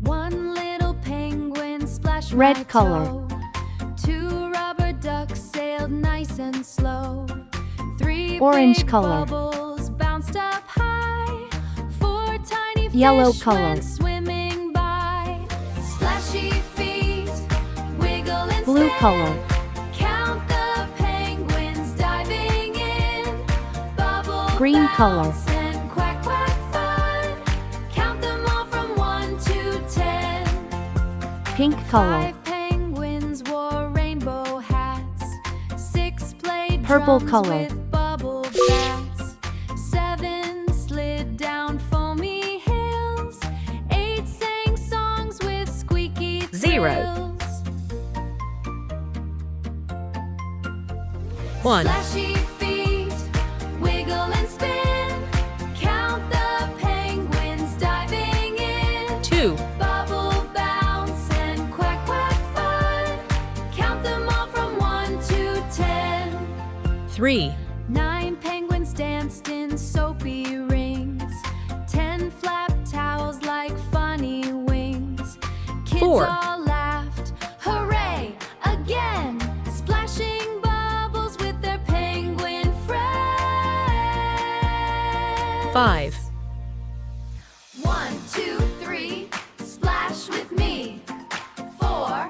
One little penguin splashed Red my color. toe. Two rubber ducks sailed nice and slow. Three Orange big color. bubbles bounced up high. Four tiny Yellow fish color. went swimming by. Splashy feet wiggle and Blue spin. color. Count the penguins diving in. Bubble Green color. bounce and quack quack fun. Count them all from 1 to 10. Pink color. 5 penguins wore rainbow hats. 6 played Purple drums color. with bubble bats. 7 slid down foamy hills. 8 sang songs with squeaky thrills. 0. 1. Splashy feet wiggle and spin. Count the penguins diving in. 2. Bubble bounce and quack quack fun. Count them all from 1 to 10. 3. 9 penguins danced in soapy rings. 10 flapped towels like funny wings. Kids 4. all laughed, hooray, again, splashing bubbles with their penguin friends. 5. 1, 2, 3, splash with me. 4,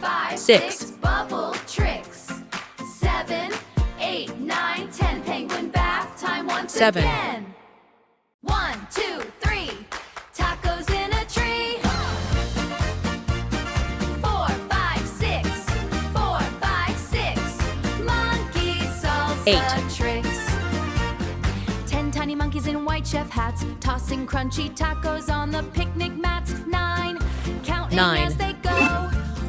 5, 6. 6, bubble tricks. 7, 8, 9, 10, penguin bath time once 7. again. 1, 2, 3, tacos in a tree. 4, 5, 6, 4, 5, 6, monkey salsa 8. tricks. 10 tiny monkeys in white chef hats, tossing crunchy tacos on the picnic mats. 9, counting 9. as they go.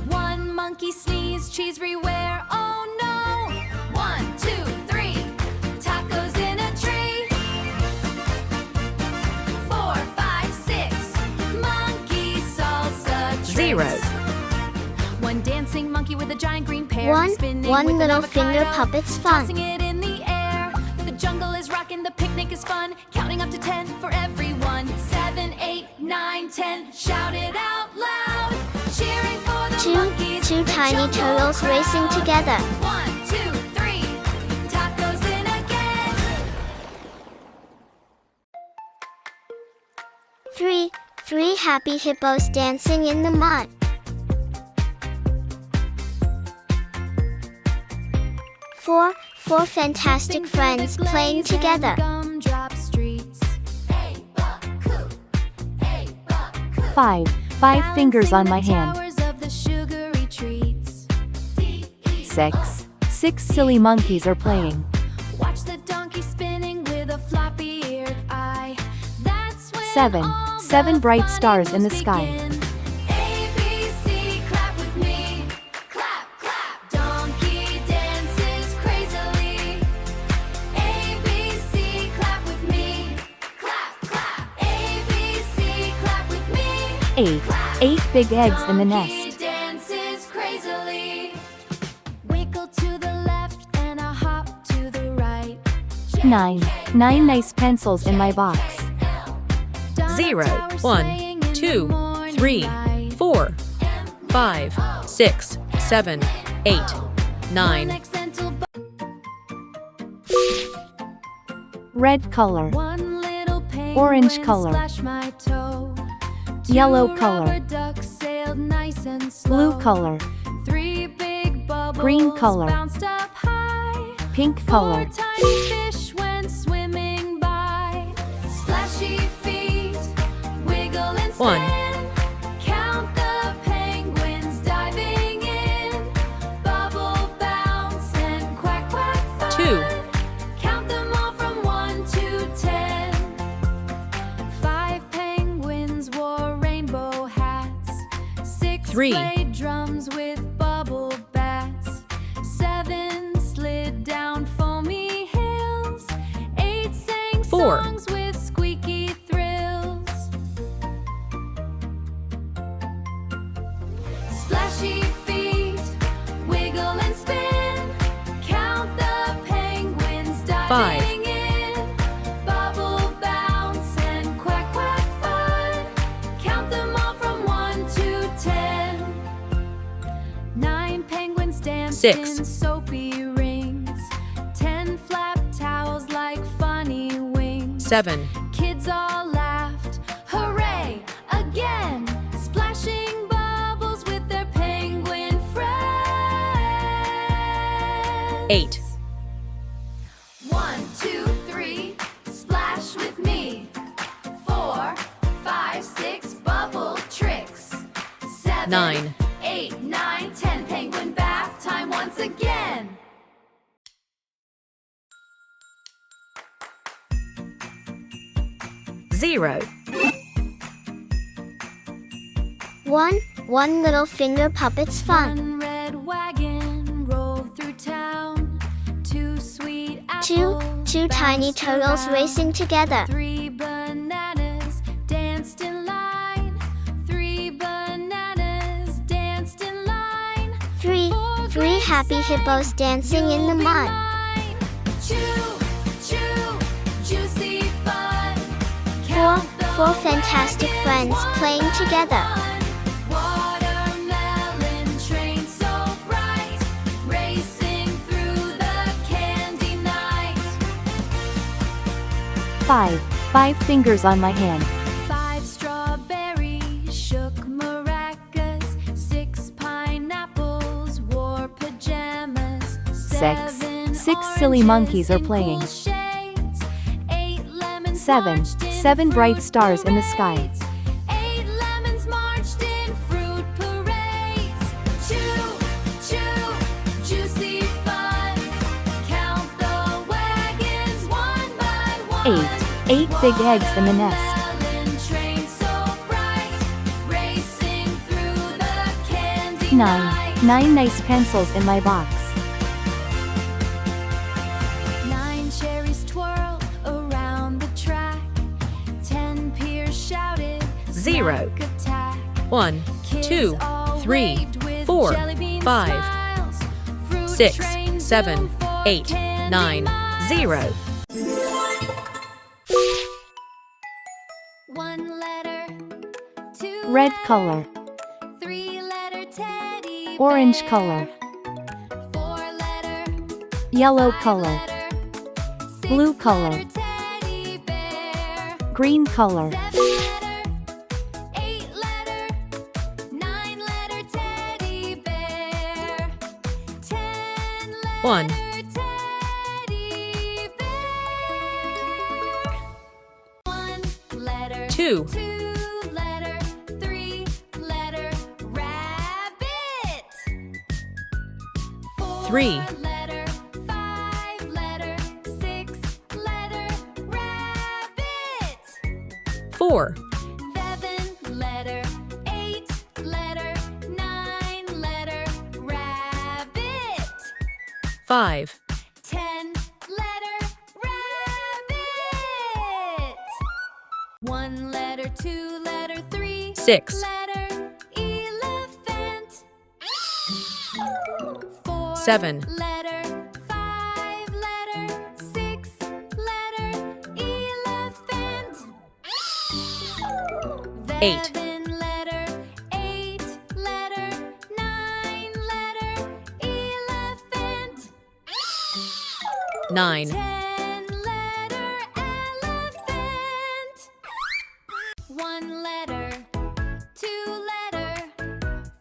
1 monkey sneeze, cheese everywhere. Oh no! 1, 2, 3, tacos in a tree. 4, 5, 6, monkey salsa tricks. 0. 1 dancing monkey with a giant green pear. One spinning with an little finger avocado, puppet's fun. tossing it in the air. The jungle is rocking, the picnic is fun. Counting up to 10 for everyone. 7, 8, 9, 10. Shout it out loud. Cheering for the monkeys. Two the tiny jungle turtles racing crowd. together. 1, 2, 3. Tacos in again. 3 happy hippos dancing in the mud. 4 fantastic friends playing together. 5 fingers on my hand. 6 silly monkeys are playing. Watch the donkey spinning with a floppy-eared eye. That's when 7 all bright fun stars in the will sky. begin. A, B, C, clap with me. Clap, clap. Donkey dances crazily. A, B, C, clap with me. Clap, clap. A, B, C, clap with me. 8 big eggs in the Donkey nest. dances crazily. Wiggle to the left and a hop to the right. 9 nice pencils in my box. 0. 1, 2, 3, 4, 5, 6, 7, 8, 9. Red color. One little penguin Orange color. splashed my toe. Yellow Two color. rubber ducks sailed nice and slow. Blue color. 3 big bubbles Green color. bounced up high. Pink 4 color. tiny fish went swimming by. Splashy feet wiggle and spin. 1. Count the penguins diving in. Bubble bounce and quack quack fun. 2. Count them all from 1 to 10. 5 penguins wore rainbow hats. 6 3. played drums with bubble bats. 7 slid down foamy hills. 8 sang 4. songs with squeaky thrills. Splashy feet wiggle and spin. Count the penguins diving in. Bubble bounce 6, in soapy rings. 10 flap towels like funny wings. 7, Kids all laughed, hooray, again, splashing bubbles with their penguin friends. 8, 1, 2, 3, splash with me. 4, 5, 6, bubble tricks. 7, 9, 8, 9, 10, penguin bath time once again. Zero. One little finger puppet's fun. One red wagon rolled through town. 2 sweet Two apples tiny bounced turtles around. racing together. 3 bananas danced in line. 3 bananas danced in line. Three happy hippos dancing in the mud. Chew, chew, juicy fun. Four Count the fantastic wagons friends one playing by together. one. Watermelon train so bright, racing through the candy night. 5. 5 fingers on my hand. 5 strawberries shook maracas. 6 pineapples wore pajamas. 6. 7 6 silly monkeys are oranges in playing. cool shades. 8 lemons 7. marched in 7 bright fruit stars in the sky. parades. 8 lemons marched in fruit parades. Chew, chew, juicy fun. Count the wagons one by one. 8. 8 big eggs in the nest. Watermelon train so bright, racing through the candy 9. night. 9 nice pencils in my box. 9 cherries twirl around the track. 10 peers shouted, 0, snack attack. 1, Kids 2, all 3, waved with 4, jelly bean 5, smiles. Fruit 6, train 7, zoomed for 8, candy 9, miles. 0. 1 letter, 2 Red letter, color. 3 letter teddy Orange bear. color. 4 letter, Yellow 5 color. letter, 6 Blue color. letter teddy bear. Green color. 7 letter, 8 letter, 9 letter teddy bear. 10 letter 1, teddy bear. 1 letter, 2, 2 letter, 3 letter rabbit. 4 3, letter, 5 letter, 6 letter rabbit. 4, 7 letter, 8 letter, 9 letter rabbit. 5, 10 letter rabbit. 1 letter, 2 letter, 3 6, letter elephant. 4 7, letter, 5 letter, 6 letter elephant. 8, 7 letter, 8 letter, 9 letter elephant. 9, 10 letter elephant. 1 letter, 2 letter,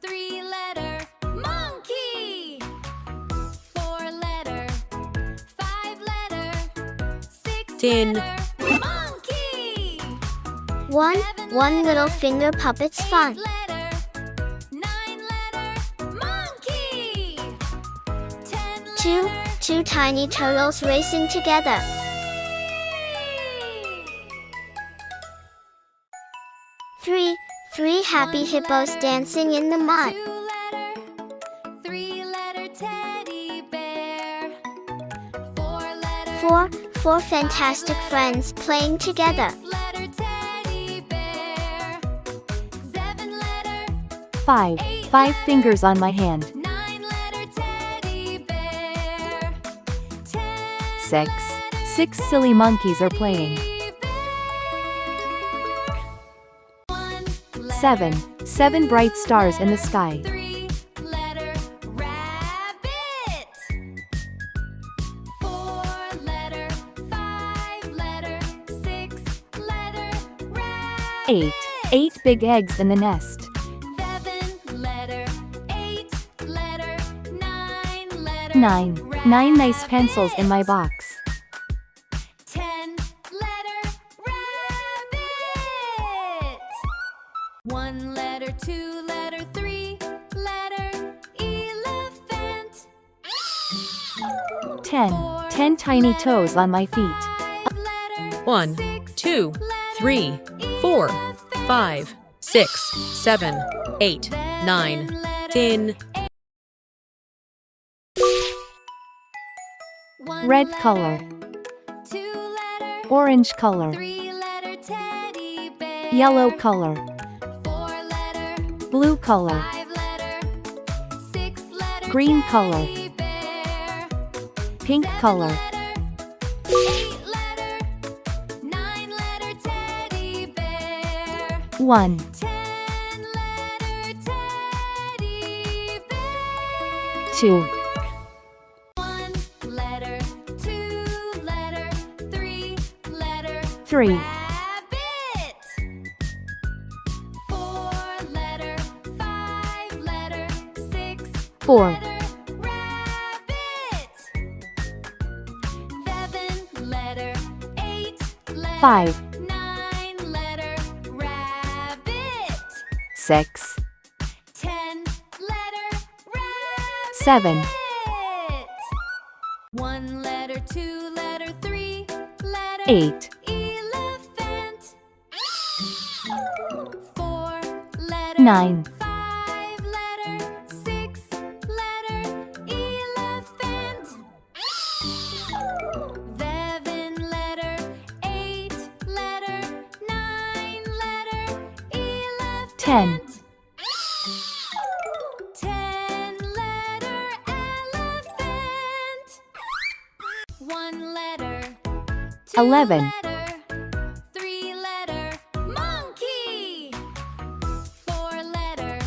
3 letter monkey. 4 letter, 5 letter, 6 10, letter monkey. One little finger puppet's fun. 8 letter, 9 letter monkey. 10 Two letter tiny turtles racing together. Three happy hippos dancing in the mud. 2 letter, 3 letter teddy bear. 4 letter, Four fantastic friends playing together. 6 letter teddy bear. 7 letter, 5. 5 fingers on my hand. 9 letter teddy bear. 10 6. 6 silly monkeys are playing. teddy bear. 1 7. 7 bright stars in the sky. 3 letter rabbit. 8. 8 big eggs in the nest. 7 letter, 8 letter, 9 letter. 9. 9 nice pencils in my box. 10 letter, rabbit. 1 letter, 2 letter, 3 letter, elephant. 10. 10 tiny toes on my feet. 1, 2, 3, 4, 5, 6, 7, 8, 9, 10. Red color. 2 letter, Orange color. 3 letter, teddy bear. Yellow color. 4 letter, Blue color. 5 letter, 6 letter, Green color. teddy bear. Pink color. 8 letter, 9 letter, teddy bear. 1. 10 letter, teddy bear. 2. 1 letter, 2 letter, 3 letter, 3. rabbit. 4 letter, 5 letter, 6 4. letter, rabbit. 7 letter, 8 letter, 5. 9 letter, rabbit. 6. 10 letter, rabbit. 7. 1 letter, 2 letter, 3 letter, 8. elephant. 4 letter, 9. 5 letter, 6 letter, elephant. 7 letter, 8 letter, 9 letter, elephant. 10. 10 letter, elephant. 1 letter, 2 11. letter, 3 letter, monkey. 4 letter,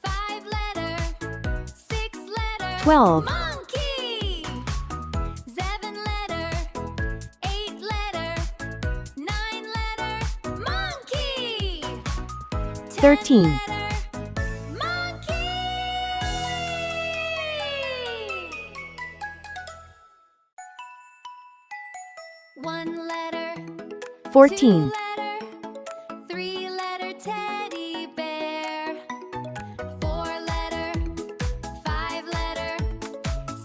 5 letter, 6 letter, 12. monkey. 7 letter, 8 letter, 9 letter, monkey. 13. Letter, monkey. 1 letter, 14. 2 letter, 3 letter, teddy bear. 4 letter, 5 letter,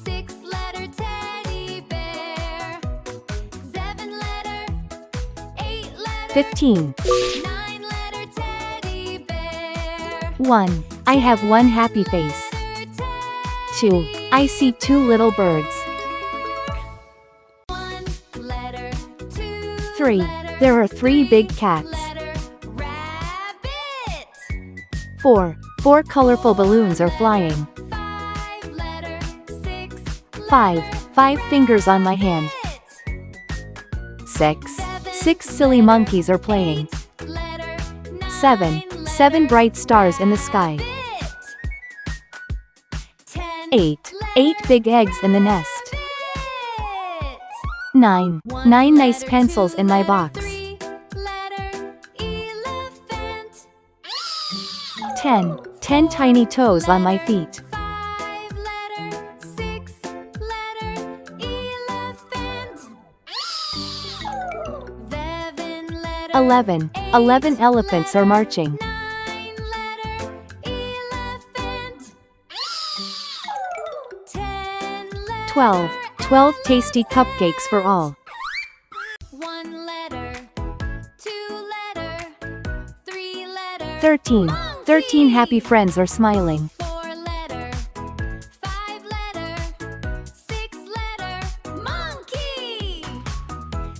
6 letter, teddy bear. 7 letter, 8 letter, 15. 9 letter, teddy bear. 1. I have one happy face. 2. I see 2 little birds. 1 letter, 2 3. letter, There are 3 big cats. letter, rabbit. 4. 4 colorful balloons are flying. 5 letter, 6 5. 5 fingers on my hand. 6. 6 silly monkeys are playing. 7. 7 bright stars in the sky. 8. 8 big eggs in the nest. 9. 9 nice pencils in my box. 10. 10 tiny toes on my feet. 11. 11 elephants are marching. 12. 12 tasty cupcakes for all. 1 letter, 2 letter, 3 letter, 13. 13 happy friends are smiling. 4 letter, 5 letter, 6 letter, monkey.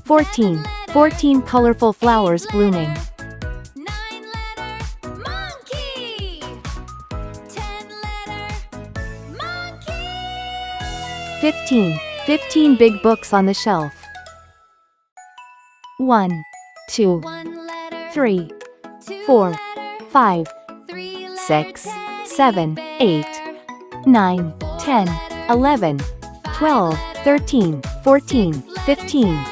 14. 14 colorful flowers blooming. 9 letter, monkey. 10 letter, monkey. 15. 15 big books on the shelf. 1, 2, 1 letter, 3, 2 4, letter, 5, 3 letter, 6, teddy 7, bear. 8, 9, 10, 11, 12, 13, 14, 15.